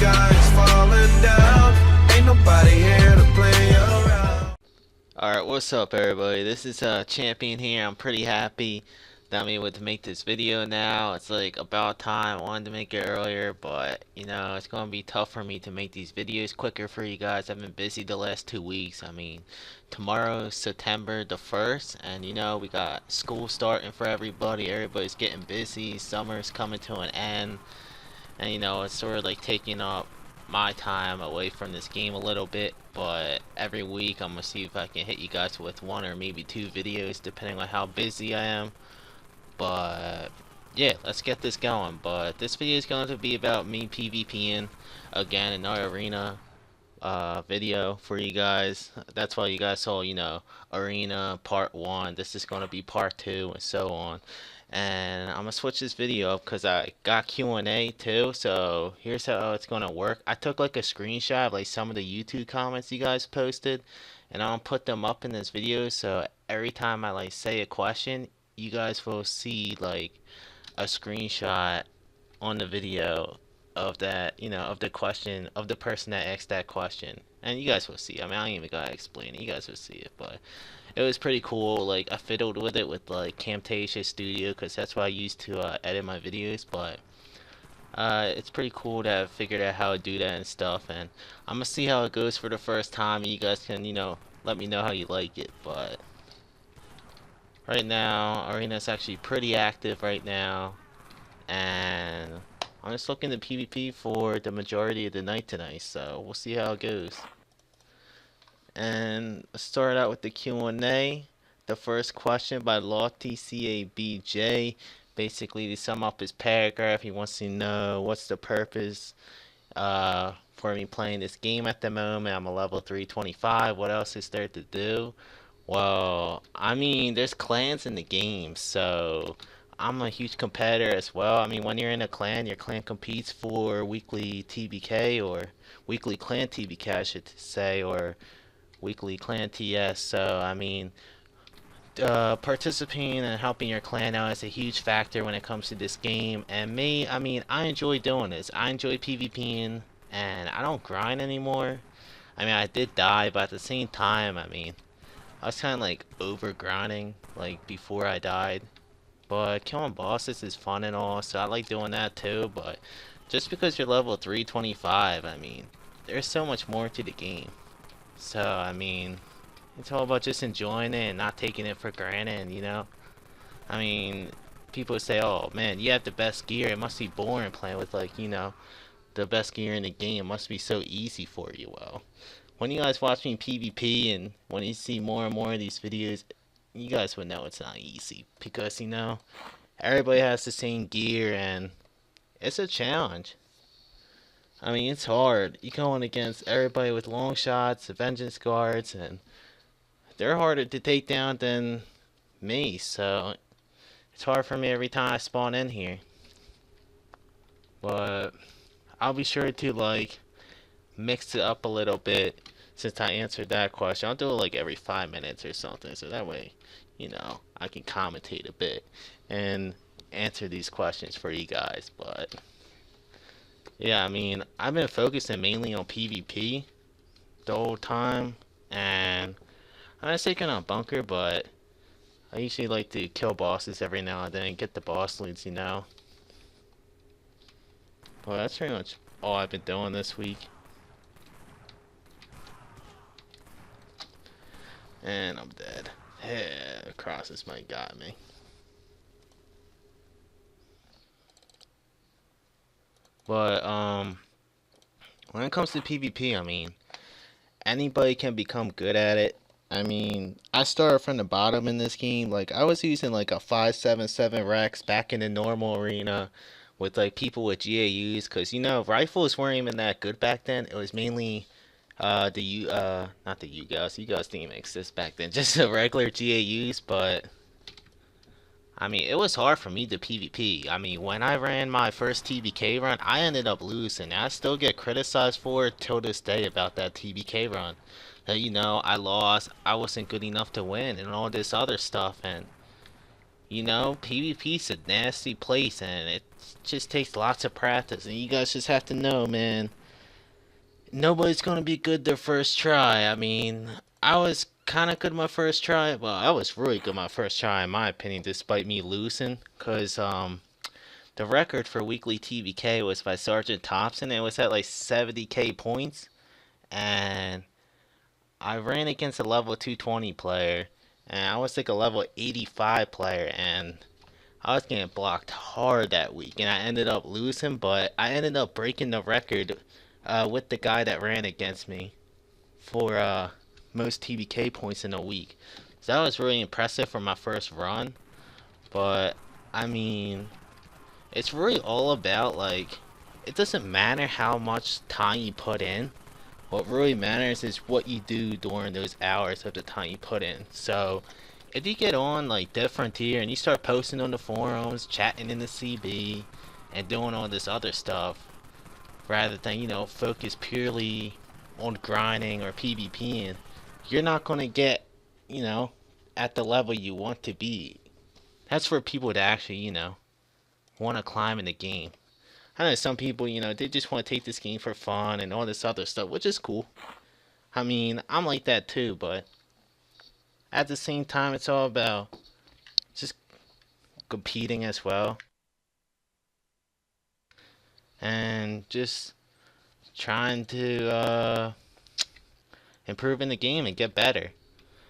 sky is falling down. Ain't nobody here to play around. Alright, what's up everybody? This is Champion here. I'm pretty happy that I'm able to make this video now. It's like about time. I wanted to make it earlier, but you know, it's gonna be tough for me to make these videos quicker for you guys. I've been busy the last 2 weeks. I mean, tomorrow is September the 1st, and you know, we got school starting for everybody. Everybody's getting busy. Summer's coming to an end, and you know, it's sort of like taking up my time away from this game a little bit, but every week I'm gonna see if I can hit you guys with 1 or maybe 2 videos depending on how busy I am. But yeah, let's get this going. But this video is going to be about me PvPing again, another arena video for you guys. That's why you guys saw, you know, arena part 1. This is going to be part 2 and so on. And I'm gonna switch this video up because I got Q&A too. So here's how it's gonna work. I took like a screenshot of like some of the YouTube comments you guys posted, and I'll put them up in this video. So every time I like say a question, you guys will see like a screenshot on the video of that, you know, of the question of the person that asked that question, and you guys will see. I mean, I ain't even gotta explain it. You guys will see it, but it was pretty cool. Like, I fiddled with it with like Camtasia Studio because that's what I use to edit my videos, but it's pretty cool to have figured out how to do that and stuff. And I'm gonna see how it goes for the first time, and you guys can, you know, let me know how you like it. But right now, arena's actually pretty active right now, and I'm just looking to PvP for the majority of the night tonight, so we'll see how it goes. And let's start out with the Q&A. The first question by Lofty CABJ. Basically, to sum up his paragraph, he wants to know what's the purpose for me playing this game at the moment. I'm a level 325. What else is there to do? Well, I mean, there's clans in the game, so I'm a huge competitor as well. I mean, when you're in a clan, your clan competes for weekly TBK, or weekly clan TBK, I should say, or weekly clan TS. So I mean, participating and helping your clan out is a huge factor when it comes to this game. And me, I mean, I enjoy doing this. I enjoy PvPing, and I don't grind anymore. I mean, I did die, but at the same time, I mean, I was kind of like over grinding like before I died. But killing bosses is fun and all, so I like doing that too. But just because you're level 325, I mean, there's so much more to the game. So, I mean, it's all about just enjoying it and not taking it for granted, you know? I mean, people say, oh, man, you have the best gear. It must be boring playing with, like, you know, the best gear in the game. It must be so easy for you. Well, when you guys watch me PvP and when you see more and more of these videos, you guys would know it's not easy. Because, you know, everybody has the same gear and it's a challenge. I mean, it's hard. You're going against everybody with long shots, vengeance guards, and they're harder to take down than me, so it's hard for me every time I spawn in here. But I'll be sure to, like, mix it up a little bit since I answered that question. I'll do it, like, every 5 minutes or something, so that way, you know, I can commentate a bit and answer these questions for you guys, but yeah, I mean, I've been focusing mainly on PvP the whole time, and I'm not taking on bunker, but I usually like to kill bosses every now and then and get the boss loots, you know. Well, that's pretty much all I've been doing this week. And I'm dead. Yeah, crosses might got me. But, when it comes to PvP, I mean, anybody can become good at it. I mean, I started from the bottom in this game. Like, I was using like a 577 Rex back in the normal arena with like people with GAUs, because you know, rifles weren't even that good back then. It was mainly not the UGAUs. UGAUs didn't even exist back then, just the regular GAUs. But I mean, it was hard for me to PvP. I mean, when I ran my first TBK run, I ended up losing. I still get criticized for it till this day about that TBK run. That, you know, I lost, I wasn't good enough to win, and all this other stuff. And, you know, PvP's a nasty place, and it just takes lots of practice. And you guys just have to know, man, nobody's gonna be good their first try. I mean, I was kind of good my first try. Well, I was really good my first try, in my opinion, despite me losing. Cause the record for weekly TBK was by Sergeant Thompson. It was at like 70k points, and I ran against a level 220 player, and I was like a level 85 player, and I was getting blocked hard that week, and I ended up losing, but I ended up breaking the record with the guy that ran against me for most TBK points in a week. So that was really impressive for my first run, but I mean, it's really all about like, it doesn't matter how much time you put in. What really matters is what you do during those hours of the time you put in. So, if you get on like different tier and you start posting on the forums, chatting in the CB, and doing all this other stuff, rather than focus purely on grinding or PvPing, you're not gonna get at the level you want to be. That's for people that actually want to climb in the game. I know some people, they just want to take this game for fun and all this other stuff, which is cool. I mean, I'm like that too, but at the same time, it's all about just competing as well and just trying to improve in the game and get better.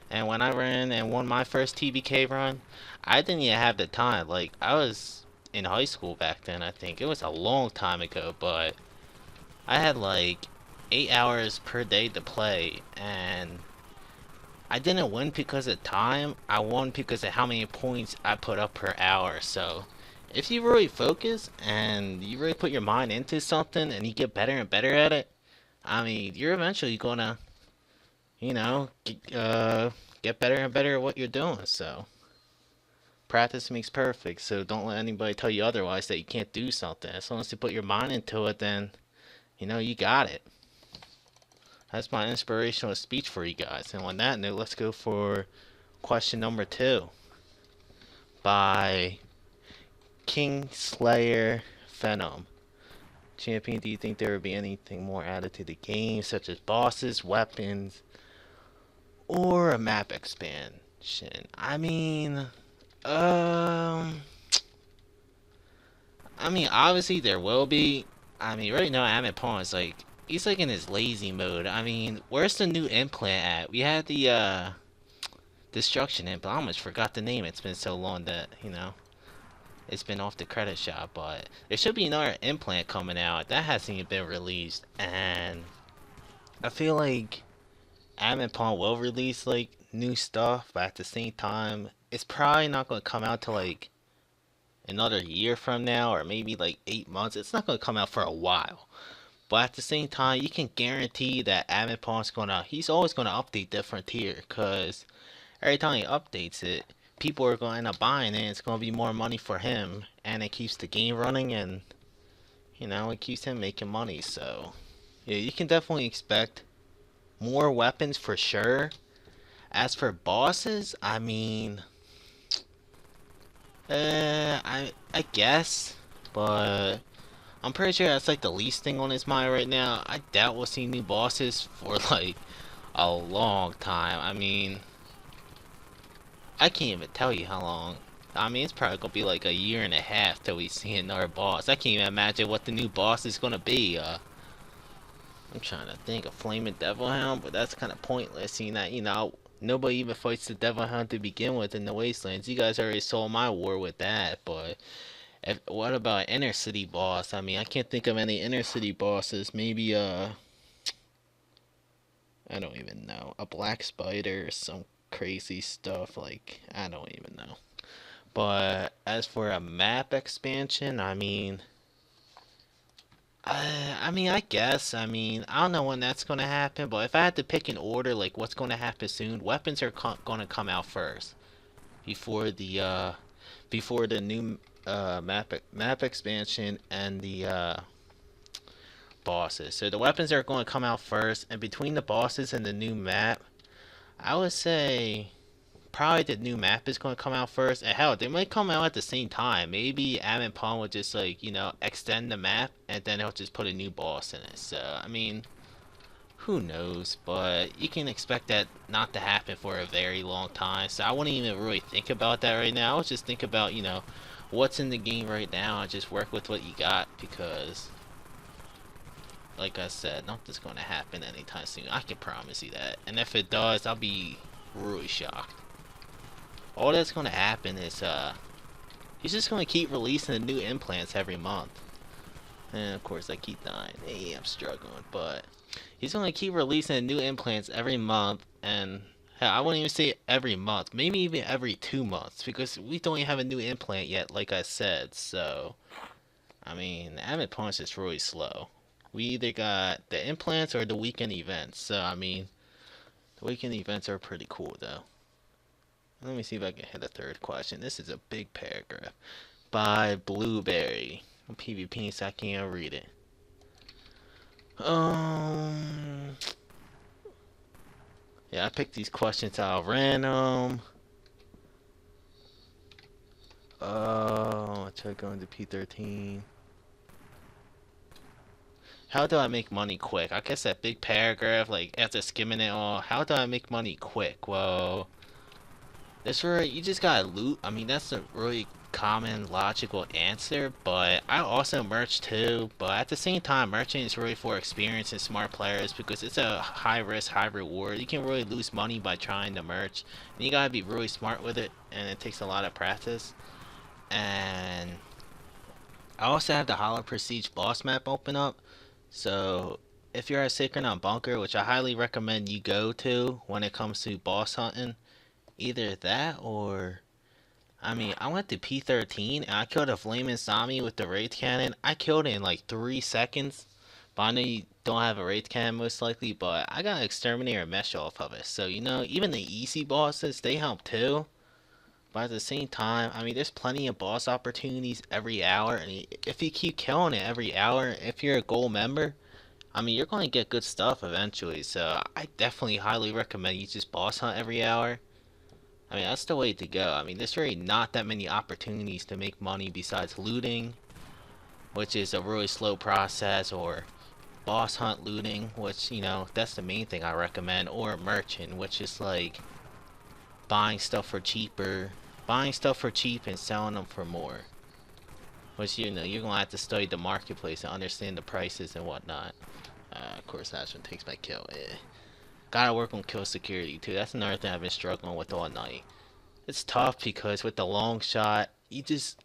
And when I ran and won my first TBK run, I didn't even have the time. Like, I was in high school back then, I think. It was a long time ago, but I had like 8 hours per day to play, and I didn't win because of time. I won because of how many points I put up per hour. So if you really focus and you really put your mind into something and you get better and better at it, I mean, you're eventually gonna, get better and better at what you're doing. So practice makes perfect. So don't let anybody tell you otherwise that you can't do something. As long as you put your mind into it, then you got it. That's my inspirational speech for you guys. And on that note, let's go for question number 2 by Kingslayer Phenom. Champion, do you think there would be anything more added to the game, such as bosses, weapons, or a map expansion? I mean, obviously there will be. I mean, right now Amit Pawn is like, he's like in his lazy mode. I mean, where's the new implant at? We had the destruction implant. I almost forgot the name. It's been so long that it's been off the credit shop. But there should be another implant coming out that hasn't even been released, and I feel like Amit Pawn will release like new stuff, but at the same time, it's probably not going to come out till like another year from now, or maybe like 8 months. It's not going to come out for a while. But at the same time, you can guarantee that Amit Pawn's he's always gonna update different tier, cause every time he updates it, people are gonna end up buying it, and it's gonna be more money for him, and it keeps the game running, and it keeps him making money. So yeah, you can definitely expect more weapons for sure. As for bosses, I mean, I guess, but I'm pretty sure that's like the least thing on his mind right now. I doubt we'll see new bosses for like a long time. I mean, I can't even tell you how long. I mean, it's probably gonna be like a year and a half till we see another boss. I can't even imagine what the new boss is gonna be. I'm trying to think of Flaming Devil Hound, but that's kind of pointless, seeing that nobody even fights the Devil Hound to begin with in the Wastelands. You guys already saw my war with that, but what about inner city boss? I mean, I can't think of any inner city bosses. Maybe I don't even know, a black spider or some crazy stuff, like I don't even know. But as for a map expansion, I mean, I guess, I mean, I don't know when that's gonna happen, but if I had to pick an order, like what's gonna happen soon, weapons are gonna come out first before the new map expansion and the bosses. So the weapons are going to come out first, and between the bosses and the new map, I would say probably the new map is going to come out first. And hell, they might come out at the same time. Maybe Amit Pawn would just like extend the map, and then he'll just put a new boss in it. So I mean, who knows? But you can expect that not to happen for a very long time. So I wouldn't even really think about that right now. I would just think about, what's in the game right now and just work with what you got because, like I said, nothing's going to happen anytime soon. I can promise you that. And if it does, I'll be really shocked. All that's going to happen is, he's just going to keep releasing the new implants every month. And of course I keep dying. Hey, I'm struggling, but he's gonna keep releasing new implants every month, and hell, I wouldn't even say every month, maybe even every 2 months, because we don't even have a new implant yet, like I said. So, I mean, the Avid Punch is really slow. We either got the implants or the weekend events. So, I mean, the weekend events are pretty cool, though. Let me see if I can hit a third question. This is a big paragraph by Blueberry. PvP, so I can't read it. Yeah, I picked these questions out random. I try going to P13. How do I make money quick? I guess that big paragraph, like after skimming it all, how do I make money quick? Well, that's where you just gotta loot. I mean, that's a really common logical answer, but I also merch too. But at the same time, merching is really for experienced and smart players because it's a high risk, high reward. You can really lose money by trying to merch, and you gotta be really smart with it, and it takes a lot of practice. And I also have the Hollow Prestige boss map open up, so if you're at Sacred on Bunker, which I highly recommend you go to when it comes to boss hunting, either that or I mean, I went to P13 and I killed a flaming zombie with the Wraith Cannon. I killed it in like 3 seconds. But I know you don't have a Wraith Cannon most likely, but I got an Exterminator mesh off of it. So, even the easy bosses, they help too. But at the same time, I mean, there's plenty of boss opportunities every hour. And if you keep killing it every hour, if you're a gold member, I mean, you're going to get good stuff eventually. So, I definitely highly recommend you just boss hunt every hour. I mean, that's the way to go. I mean, there's really not that many opportunities to make money besides looting, which is a really slow process, or boss hunt looting, which, that's the main thing I recommend, or merchant, which is like buying stuff for cheap and selling them for more. Which, you're going to have to study the marketplace and understand the prices and whatnot. Of course, that one takes my kill. Gotta work on kill security too. That's another thing I've been struggling with all night. It's tough because with the long shot, it's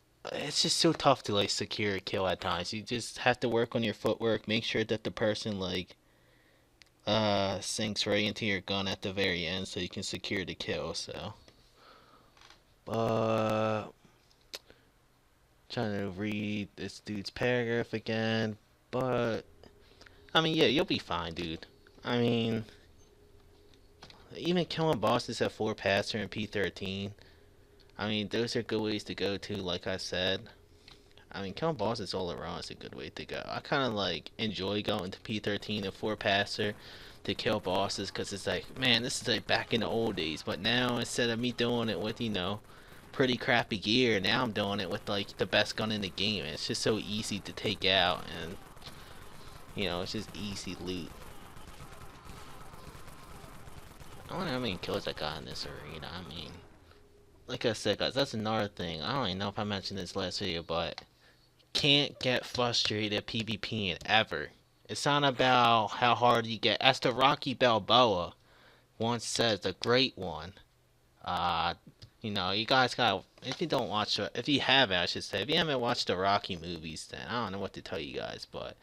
just so tough to like secure a kill at times. You just have to work on your footwork, make sure that the person sinks right into your gun at the very end so you can secure the kill. So, trying to read this dude's paragraph again, but I mean, yeah, you'll be fine, dude. I mean, even killing bosses at 4 passer and P13, I mean, those are good ways to go to, like I said. I mean, killing bosses all around is a good way to go. I kind of like enjoy going to P13 and 4 passer to kill bosses because it's like, man, this is like back in the old days. But now, instead of me doing it with, pretty crappy gear, now I'm doing it with like the best gun in the game. It's just so easy to take out, and it's just easy loot. I wonder how many kills I got in this arena. I mean, like I said, guys, that's another thing. I don't even know if I mentioned this last video, but can't get frustrated PvPing ever. It's not about how hard you get. As the Rocky Balboa once says, the great one. You guys got. If you haven't, I should say, if you haven't watched the Rocky movies, then I don't know what to tell you guys. But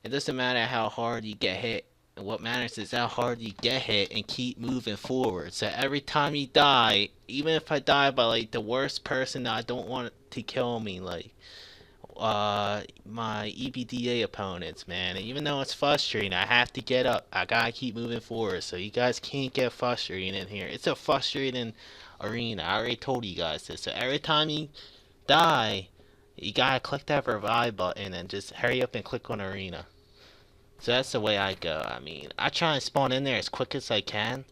it doesn't matter how hard you get hit. What matters is how hard you get hit and keep moving forward. So every time you die, even if I die by like the worst person that I don't want to kill me, like my EBDA opponents, man. And even though it's frustrating, I have to get up. I gotta keep moving forward. So you guys can't get frustrated in here. It's a frustrating arena. I already told you guys this. So every time you die, you gotta click that revive button and just hurry up and click on arena. So that's the way I go. I mean, I try and spawn in there as quick as I can,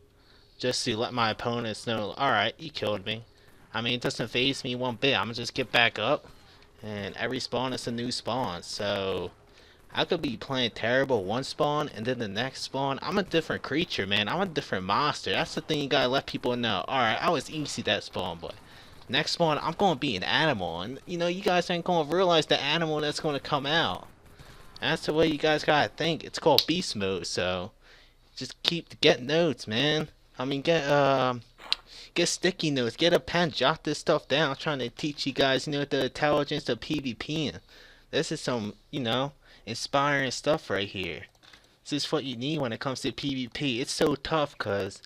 just to let my opponents know, alright, you killed me. I mean, it doesn't faze me one bit. I'm gonna just get back up, and every spawn is a new spawn. So, I could be playing terrible one spawn, and then the next spawn, I'm a different creature, man. I'm a different monster. That's the thing you gotta let people know. Alright, I was easy that spawn, but next spawn, I'm gonna be an animal. And, you know, you guys ain't gonna realize the animal that's gonna come out. And that's the way you guys gotta think. It's called beast mode, so just get notes, man. I mean, get sticky notes, get a pen, jot this stuff down. I'm trying to teach you guys, you know, the intelligence of PvP. This is some, you know, inspiring stuff right here. This is what you need when it comes to PvP. It's so tough because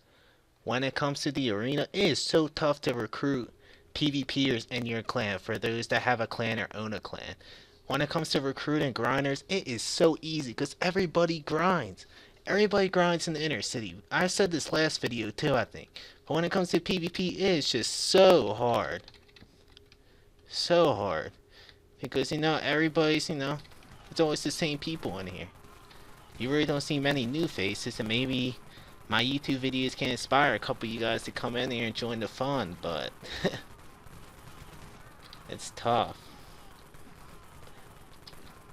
when it comes to the arena, it is so tough to recruit PvPers in your clan for those that have a clan or own a clan. When it comes to recruiting grinders, it is so easy because everybody grinds. Everybody grinds in the inner city. I said this last video too, I think. But when it comes to PvP, it is just so hard. So hard. Because, you know, everybody's, you know, it's always the same people in here. You really don't see many new faces, and maybe my YouTube videos can inspire a couple of you guys to come in here and join the fun, but it's tough.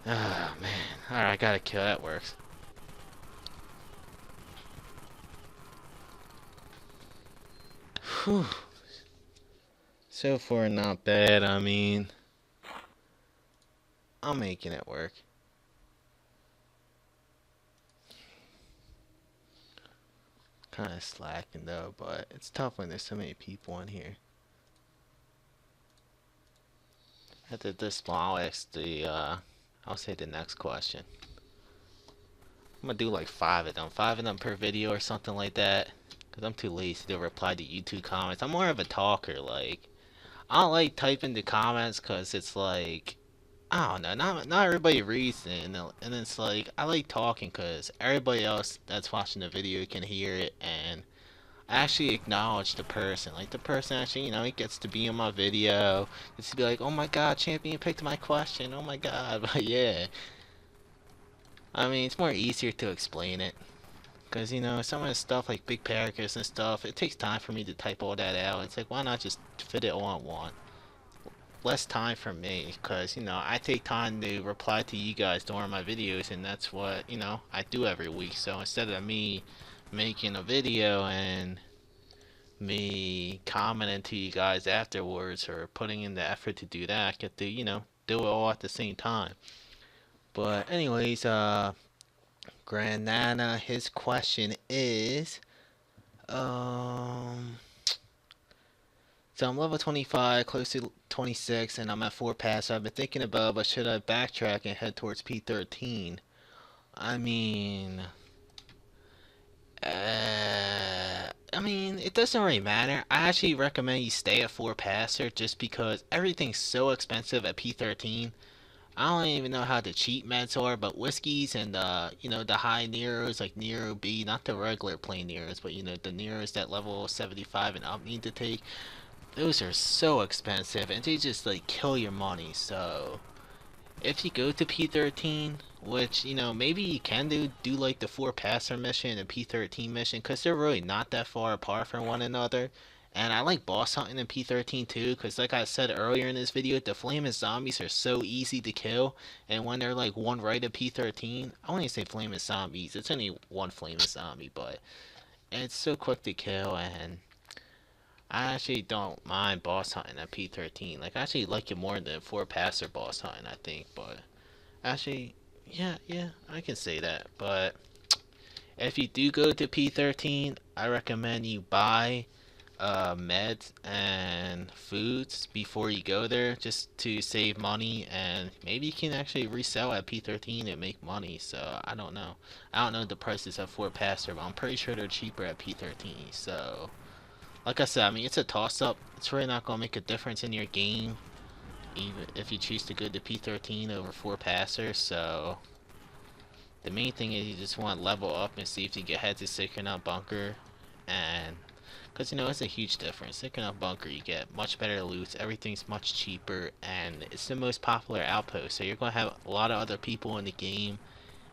Oh, man. Alright, I gotta kill. That works. Whew. So far, not bad. I mean, I'm making it work. Kind of slacking though, but it's tough when there's so many people in here. After this one, I'll ask I'll say the next question. I'm gonna do like 5 of them per video or something like that. Cause I'm too lazy to reply to YouTube comments. I'm more of a talker, like, I don't like typing the comments cause it's like, I don't know, not everybody reads it, and it's like, I like talking cause everybody else that's watching the video can hear it, and I actually acknowledge the person. Like, the person actually, you know, he gets to be in my video, gets to be like, oh my god, Champion picked my question, oh my god, but yeah. I mean, it's more easier to explain it. Because, you know, some of the stuff like big paragraphs and stuff, it takes time for me to type all that out. It's like, why not just fit it all in one? Less time for me, because, you know, I take time to reply to you guys during my videos, and that's what, you know, I do every week. So instead of me making a video and me commenting to you guys afterwards or putting in the effort to do that, I get to, you know, do it all at the same time. But anyways, Grand Nana, his question is, so I'm level 25, close to 26, and I'm at 4 pass. So I've been thinking about, but should I backtrack and head towards P13? I mean, it doesn't really matter. I actually recommend you stay at 4 passer just because everything's so expensive at P13. I don't even know how the cheap meds are, but whiskeys and you know, the high Neros like Nero B, not the regular plain Neros, but you know, the Neros that level 75 and up need to take. Those are so expensive, and they just like kill your money. So if you go to P13, which, you know, maybe you can do like the 4 passer mission and P13 mission, because they're really not that far apart from one another. And I like boss hunting in P13 too, because like I said earlier in this video, the flaming zombies are so easy to kill. And when they're like one right of P13, I wouldn't say flaming zombies, it's only one flaming zombie, but it's so quick to kill. And I actually don't mind boss hunting at P13. Like, I actually like it more than 4 passer boss hunting, I think. But actually, yeah, I can say that. But if you do go to P13, I recommend you buy meds and foods before you go there, just to save money, and maybe you can actually resell at P13 and make money. So I don't know the prices of 4 passer, but I'm pretty sure they're cheaper at P13. So like I said, I mean, it's a toss-up. It's really not gonna make a difference in your game, even if you choose to go to P13 over 4 passer. So the main thing is you just want to level up and see if you get head to Sickernaut Bunker, and because, you know, it's a huge difference. Sickernaut Bunker, you get much better loot, everything's much cheaper, and it's the most popular outpost. So you're gonna have a lot of other people in the game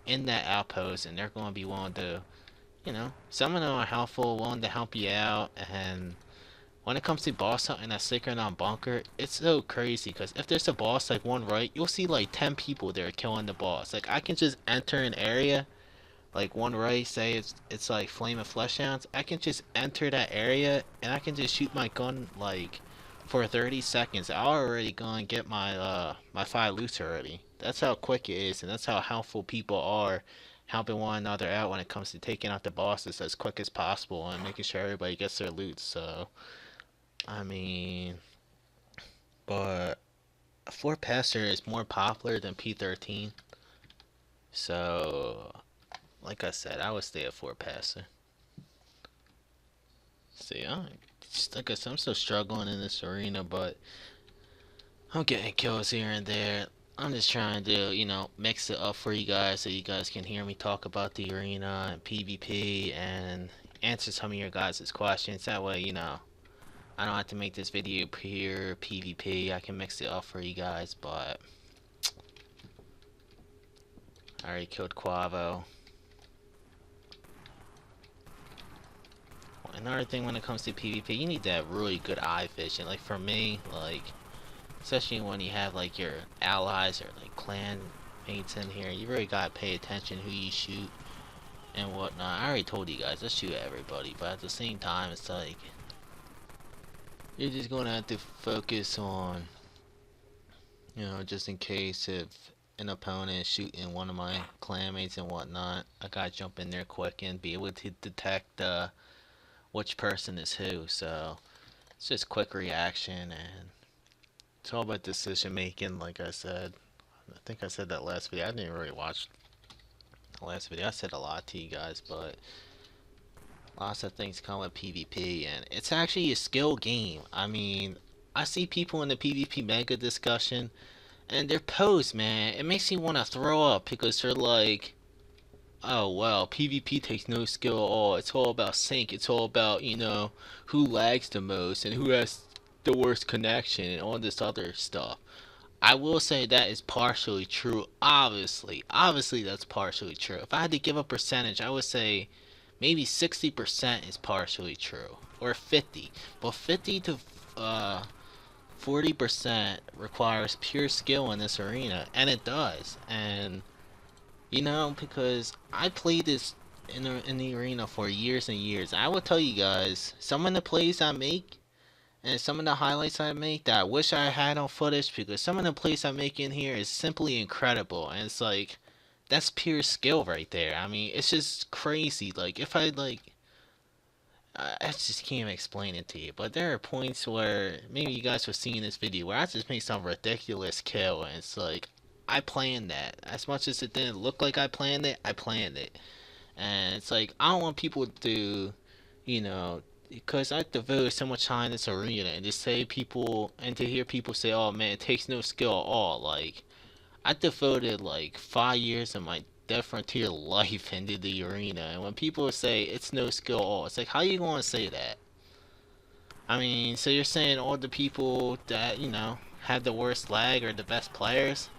in that outpost, and they're gonna be willing to, you know, some of them are helpful, willing to help you out, and when it comes to boss hunting at Sacred on Bunker, it's so crazy because if there's a boss like one right, you'll see like 10 people there killing the boss. Like I can just enter an area, like one right, say it's like Flame of Flesh Hounds, I can just enter that area and I can just shoot my gun like for 30 seconds. I already gonna get my my 5 loots already. That's how quick it is, and that's how helpful people are helping one another out when it comes to taking out the bosses as quick as possible and making sure everybody gets their loot. So I mean, but Fort Passer is more popular than P13. So, like I said, I would stay at Fort Passer. See, like I said, I'm still struggling in this arena, but I'm getting kills here and there. I'm just trying to, mix it up for you guys so you guys can hear me talk about the arena and PvP and answer some of your guys' questions. That way, I don't have to make this video pure PvP. I can mix it up for you guys, but I already killed Quavo. Another thing when it comes to PvP, you need to have really good eye vision. Like for me, especially when you have like your allies or like clan mates in here, you really gotta pay attention who you shoot and whatnot. I already told you guys, I shoot everybody, but at the same time, it's like you're just gonna have to focus on, just in case if an opponent is shooting one of my clanmates and whatnot, I gotta jump in there quick and be able to detect which person is who. So it's just quick reaction, and it's all about decision making. Like I said, I think I said that last video. I didn't really watch the last video. I said a lot to you guys, but lots of things come with PvP, and it's actually a skill game. I mean, I see people in the PvP mega discussion, and their posts, man, it makes me want to throw up because they're like, oh well, PvP takes no skill at all. It's all about sync. It's all about, who lags the most and who has the worst connection and all this other stuff. I will say that is partially true. Obviously that's partially true. If I had to give a percentage, I would say maybe 60% is partially true, or 50. But 50 to 40% requires pure skill in this arena, and it does. And because I played this in the arena for years and years, I will tell you guys some of the plays I make and some of the highlights I make that I wish I had on footage, because some of the plays I make in here is simply incredible, and it's like, that's pure skill right there. I mean, it's just crazy. Like, if I just can't explain it to you, but there are points where maybe you guys were seeing this video where I just made some ridiculous kill, and it's like, I planned that. As much as it didn't look like I planned it, and it's like, I don't want people to, because I devoted so much time in this arena, and to hear people say, oh man, it takes no skill at all. Like, I devoted like 5 years of my Death Frontier life into the arena, and when people say it's no skill at all, it's like, how you gonna say that? I mean, so you're saying all the people that, have the worst lag are the best players?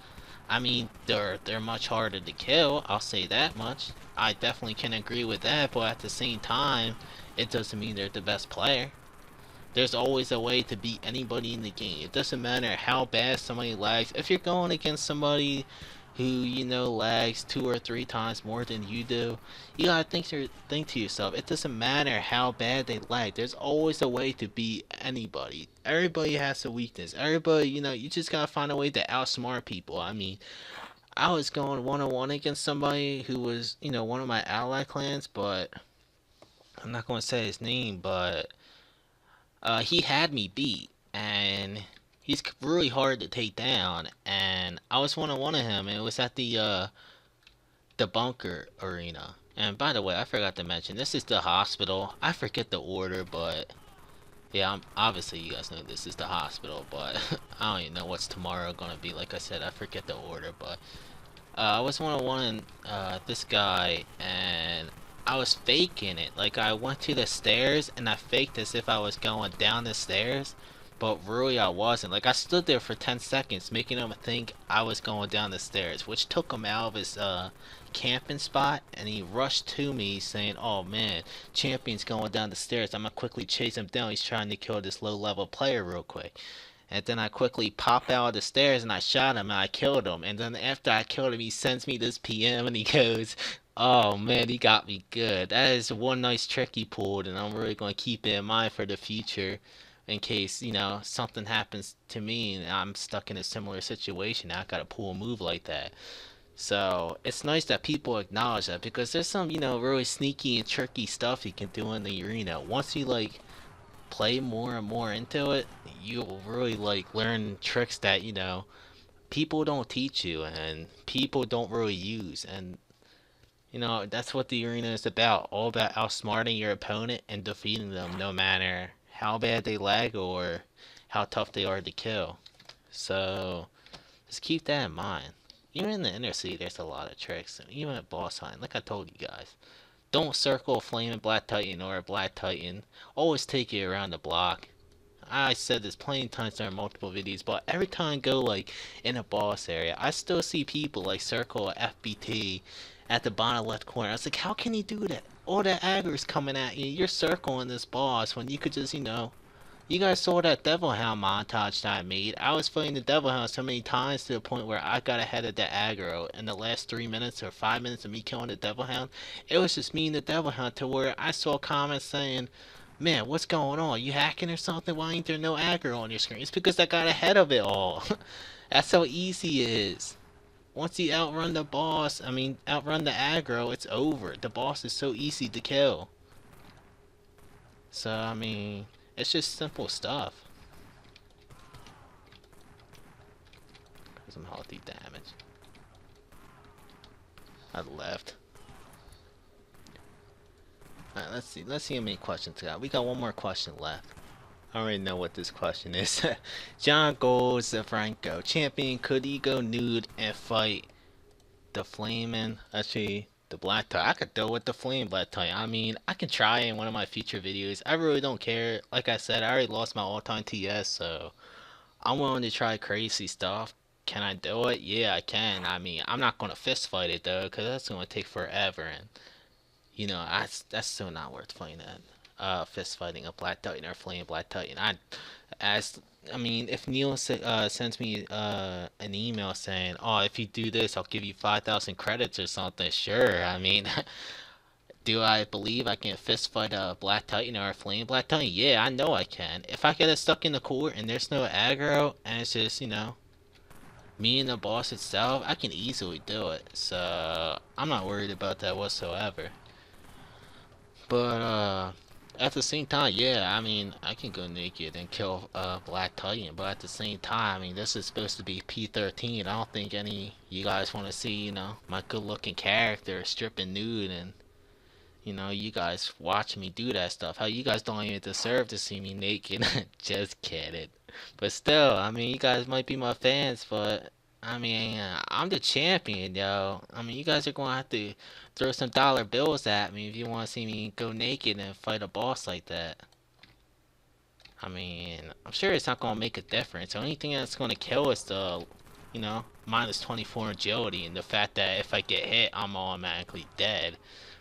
I mean, they're much harder to kill, I'll say that much. I definitely can agree with that, but at the same time, it doesn't mean they're the best player. There's always a way to beat anybody in the game. It doesn't matter how bad somebody lags. If you're going against somebody who, lags 2 or 3 times more than you do, you gotta think to yourself, it doesn't matter how bad they lag. There's always a way to beat anybody. Everybody has a weakness. Everybody, you just gotta find a way to outsmart people. I mean, I was going 1-on-1 against somebody who was, one of my ally clans, but I'm not gonna say his name, but he had me beat, and he's really hard to take down, and I was 1-on-1 of him, and it was at the bunker arena. And by the way, I forgot to mention, this is the hospital. I forget the order, but yeah, obviously you guys know this is the hospital, but I don't even know what's tomorrow gonna be. Like I said, I forget the order, but I was 1-on-1 this guy, and I was faking it. Like, I went to the stairs and I faked as if I was going down the stairs, but really I wasn't. Like I stood there for 10 seconds making him think I was going down the stairs, which took him out of his camping spot, and he rushed to me saying, "Oh man, Champion's going down the stairs. I'm gonna quickly chase him down. He's trying to kill this low level player real quick." And then I quickly pop out of the stairs and I shot him and I killed him. And then after I killed him, he sends me this PM and he goes, "Oh man, he got me good. That is one nice trick he pulled, and I'm really going to keep it in mind for the future in case, something happens to me and I'm stuck in a similar situation. I got to pull a move like that." So it's nice that people acknowledge that because there's some, really sneaky and tricky stuff you can do in the arena. Once you play more and more into it, you'll really learn tricks that people don't teach you and people don't really use. And that's what the arena is about. All about outsmarting your opponent and defeating them, no matter how bad they lag or how tough they are to kill. So just keep that in mind. Even in the inner city, there's a lot of tricks. Even at boss hunt, like I told you guys. Don't circle a flaming black titan or a black titan. Always take it around the block. I said this plenty of times during multiple videos, but every time I go in a boss area, I still see people circle a FBT at the bottom left corner. I was like, how can he do that? All that aggro's coming at you. You're circling this boss when you could just, you guys saw that Devil Hound montage that I made. I was fighting the Devil Hound so many times to the point where I got ahead of the aggro in the last 3 minutes or 5 minutes of me killing the Devil Hound. It was just me and the Devil Hound to where I saw comments saying, "Man, what's going on? You hacking or something? Why ain't there no aggro on your screen?" It's because I got ahead of it all. That's how easy it is. Once you outrun the boss, outrun the aggro, it's over. The boss is so easy to kill. So, it's just simple stuff. Some healthy damage. I left. Alright, let's see. Let's see how many questions we got. We got one more question left. I already know what this question is. John Goes Franco. Champion, could he go nude and fight the flaming, actually, the black tie? I could go with the flame black tie. I can try in one of my future videos. I really don't care. Like I said, I already lost my all-time TS, so I'm willing to try crazy stuff. Can I do it? Yeah, I can. I'm not going to fist fight it, though, because that's going to take forever, and that's still not worth fighting that. Fist fighting a black titan or flame black titan. If Neil sends me an email saying, "Oh, if you do this, I'll give you 5,000 credits or something," sure. Do I believe I can fist fight a black titan or a flame black titan? Yeah, I know I can. If I get it stuck in the court and there's no aggro and it's just me and the boss itself, I can easily do it. So I'm not worried about that whatsoever. But at the same time, yeah, I can go naked and kill Black Titan, but at the same time, this is supposed to be P-13. I don't think any you guys want to see, my good-looking character stripping nude and, you guys watching me do that stuff. How you guys don't even deserve to see me naked. Just kidding. But still, you guys might be my fans, but I'm the champion, yo. You guys are gonna have to throw some dollar bills at me if you want to see me go naked and fight a boss like that. I'm sure it's not gonna make a difference. The only thing that's gonna kill is the, minus 24 agility and the fact that if I get hit, I'm automatically dead.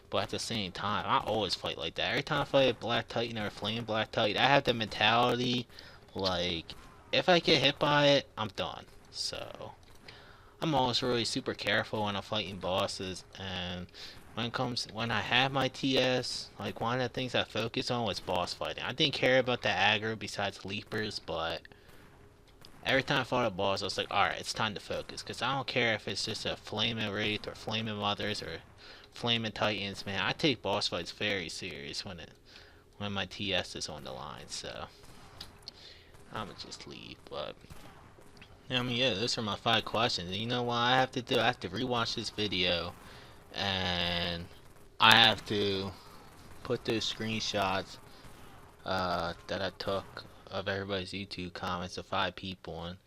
But at the same time, I always fight like that. Every time I fight a Black Titan or a Flame Black Titan, I have the mentality, if I get hit by it, I'm done. So I'm always really super careful when I'm fighting bosses, and when I have my TS, one of the things I focus on was boss fighting. I didn't care about the aggro besides leapers, but every time I fought a boss, I was like, alright, it's time to focus, because I don't care if it's just a flaming wraith or flaming mothers or flaming titans, man. I take boss fights very serious when my TS is on the line, so I'ma just leave, but yeah, those are my 5 questions. And you know what I have to do? I have to rewatch this video, and I have to put those screenshots that I took of everybody's YouTube comments of 5 people and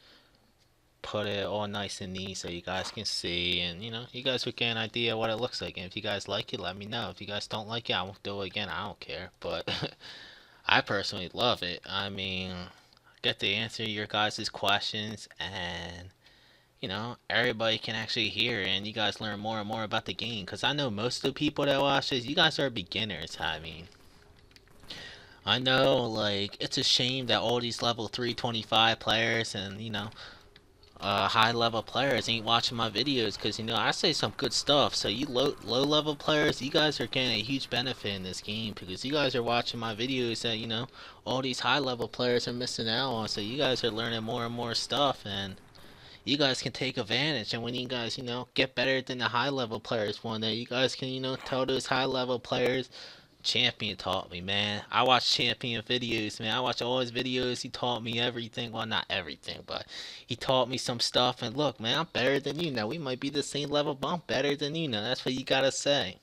put it all nice and neat so you guys can see, and you guys will get an idea what it looks like. And if you guys like it, let me know. If you guys don't like it, I won't do it again. I don't care. But I personally love it. get to answer your guys' questions, and you know, everybody can actually hear and you guys learn more and more about the game. Because I know most of the people that watch this, you guys are beginners. I mean, I know, like, it's a shame that all these level 325 players and, you know, high level players ain't watching my videos because, you know, I say some good stuff. So, you low level players, you guys are getting a huge benefit in this game because you guys are watching my videos that, you know, all these high level players are missing out on. So, you guys are learning more and more stuff, and you guys can take advantage. And when you guys, you know, get better than the high level players one day, you guys can, you know, tell those high level players, Champion taught me, man. I watch Champion videos, man. I watch all his videos. He taught me everything. Well, not everything, but he taught me some stuff. And look, man, I'm better than you now. We might be the same level, but I'm better than you now. That's what you gotta say.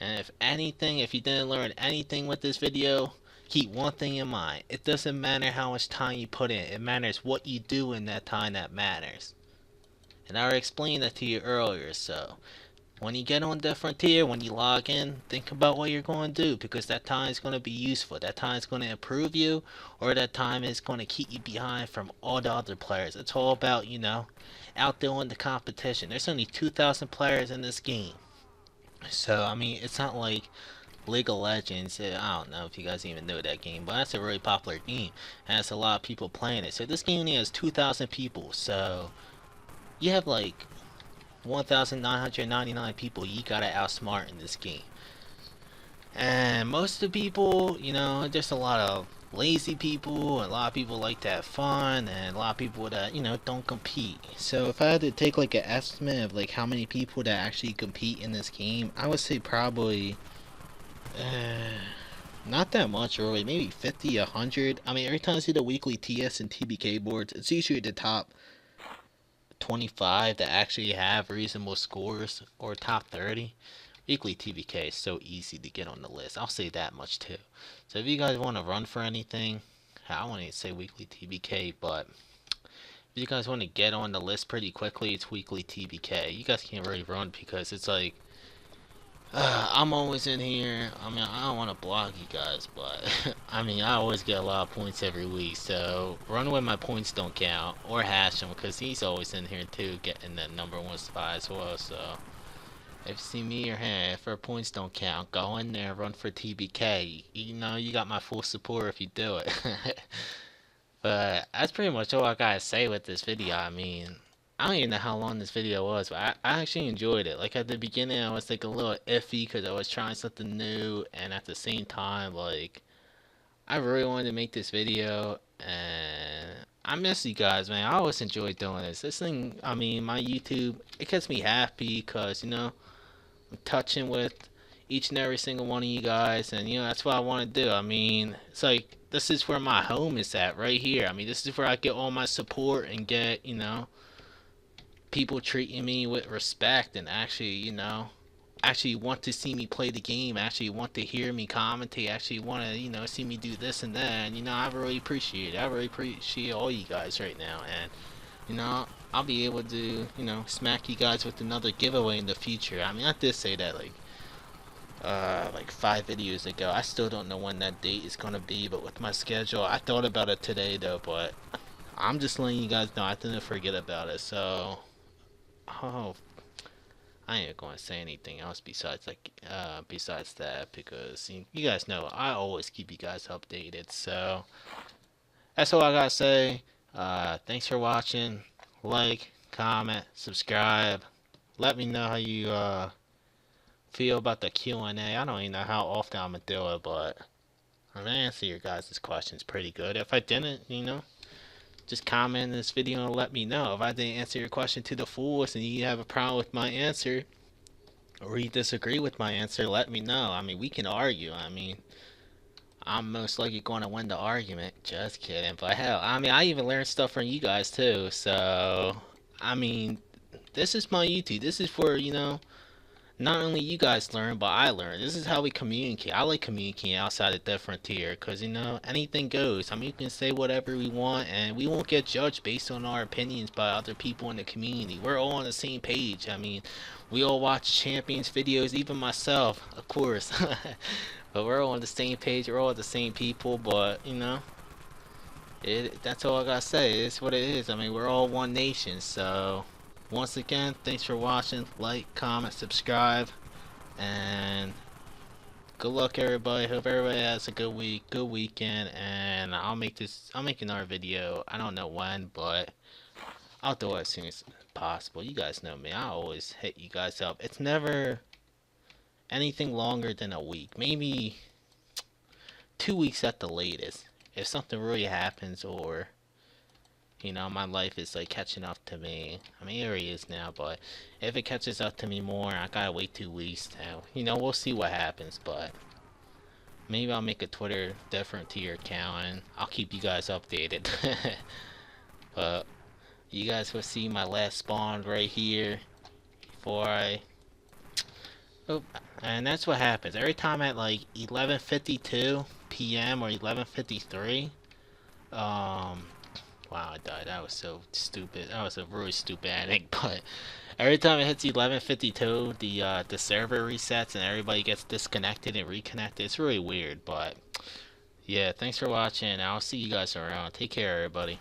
And if anything, if you didn't learn anything with this video, keep one thing in mind. It doesn't matter how much time you put in. It matters what you do in that time that matters. And I already explained that to you earlier, so when you get on different tier, when you log in, think about what you're going to do, because that time is going to be useful. That time is going to improve you, or that time is going to keep you behind from all the other players. It's all about, you know, outdoing the competition. There's only 2,000 players in this game. So, I mean, it's not like League of Legends. I don't know if you guys even know that game, but that's a really popular game. And it's a lot of people playing it. So this game only has 2,000 people. So you have like 1,999 people you gotta outsmart in this game. And most of the people, you know, there's a lot of lazy people, and a lot of people like to have fun, and a lot of people that, you know, don't compete. So if I had to take like an estimate of like how many people that actually compete in this game, I would say probably not that much really, maybe 50, 100. I mean, every time I see the weekly TS and TBK boards, it's usually the top 25 that actually have reasonable scores, or top 30. Weekly TBK is so easy to get on the list. I'll say that much too. So if you guys want to run for anything, I won't even say weekly TBK, but if you guys want to get on the list pretty quickly, it's weekly TBK. You guys can't really run because it's like, I'm always in here. I mean, I don't want to block you guys, but I mean, I always get a lot of points every week. So run when my points don't count, or hash him, because he's always in here too, getting that #1 spot as well. So if you see me or him, if our points don't count, go in there, run for TBK. You know, you got my full support if you do it. But that's pretty much all I gotta say with this video. I mean, I don't even know how long this video was, but I actually enjoyed it. Like, at the beginning, I was like a little iffy because I was trying something new, and at the same time, like, I really wanted to make this video, and I miss you guys, man. I always enjoy doing this. This thing, I mean, my YouTube, it gets me happy because, you know, I'm touching with each and every single one of you guys, and, you know, that's what I want to do. I mean, it's like, this is where my home is at, right here. I mean, this is where I get all my support and get, you know, people treating me with respect, and actually, you know, actually want to see me play the game, actually want to hear me commentate, actually want to, you know, see me do this and that. And, you know, I really appreciate it. I really appreciate all you guys right now. And, you know, I'll be able to, you know, smack you guys with another giveaway in the future. I mean, I did say that like 5 videos ago. I still don't know when that date is gonna be, but with my schedule, I thought about it today though, but I'm just letting you guys know I didn't forget about it. So, oh, I ain't gonna say anything else besides besides that, because you guys know I always keep you guys updated. So that's all I gotta say. Thanks for watching. Like, comment, subscribe. Let me know how you feel about the Q&A. I don't even know how often I'm gonna do it, but I'm gonna answer your guys' questions pretty good. If I didn't, you know, just comment in this video and let me know. If I didn't answer your question to the fullest and you have a problem with my answer, or you disagree with my answer, let me know. I mean, we can argue. I mean, I'm most likely going to win the argument. Just kidding. But hell, I mean, I even learned stuff from you guys too. So, I mean, this is my YouTube. This is for, you know, not only you guys learn, but I learn. This is how we communicate. I like communicating outside a different tier, because, you know, anything goes. I mean, you can say whatever we want, and we won't get judged based on our opinions by other people in the community. We're all on the same page. I mean, we all watch Champions videos, even myself, of course. But we're all on the same page. We're all the same people, but, you know, That's all I gotta say. It's what it is. I mean, we're all one nation. So, once again, thanks for watching. Like, comment, subscribe, and good luck, everybody. Hope everybody has a good week, good weekend, and I'll make another video. I don't know when, but I'll do it as soon as possible. You guys know me. I always hit you guys up. It's never anything longer than a week. Maybe 2 weeks at the latest. If something really happens, or my life is like catching up to me. I mean, here he is now, but if it catches up to me more, I gotta wait 2 weeks now. We'll see what happens, but maybe I'll make a Twitter different to your account, and I'll keep you guys updated. But you guys will see my last spawn right here before I. Oh, and that's what happens every time at like 11:52 p.m. or 11:53. Wow, I died. That was so stupid. That was a really stupid ending. But every time it hits 11:52, the server resets and everybody gets disconnected and reconnected. It's really weird, but yeah. Thanks for watching. I'll see you guys around. Take care, everybody.